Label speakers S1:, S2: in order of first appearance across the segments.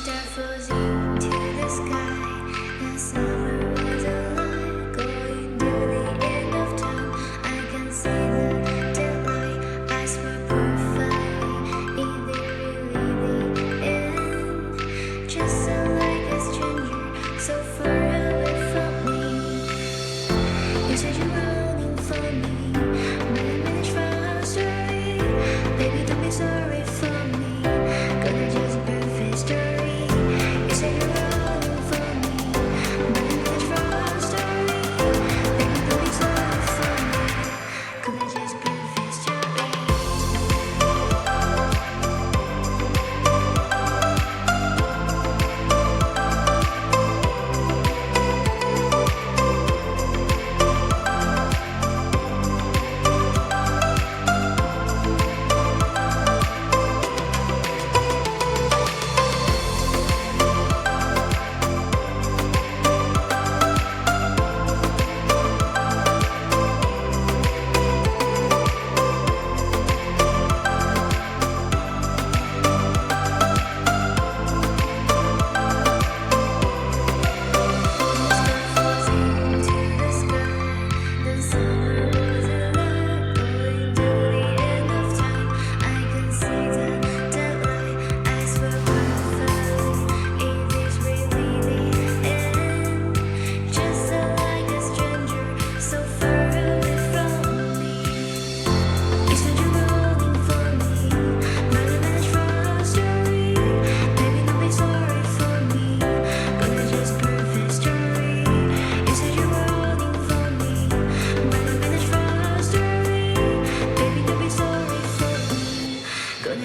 S1: star falls into the sky. The summer was alive, going to the end of time. I can see the daylight. Eyes were perfectly in the really the end. Just so like a stranger, so far away from me. You said you're running for me, but I managed from our story. Baby, don't be sorry for me. Gonna just perfect story. You said you're running for me, but I managed from our story. Baby, don't be sorry for me. Gonna just perfect story.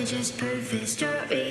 S1: Just perfect story.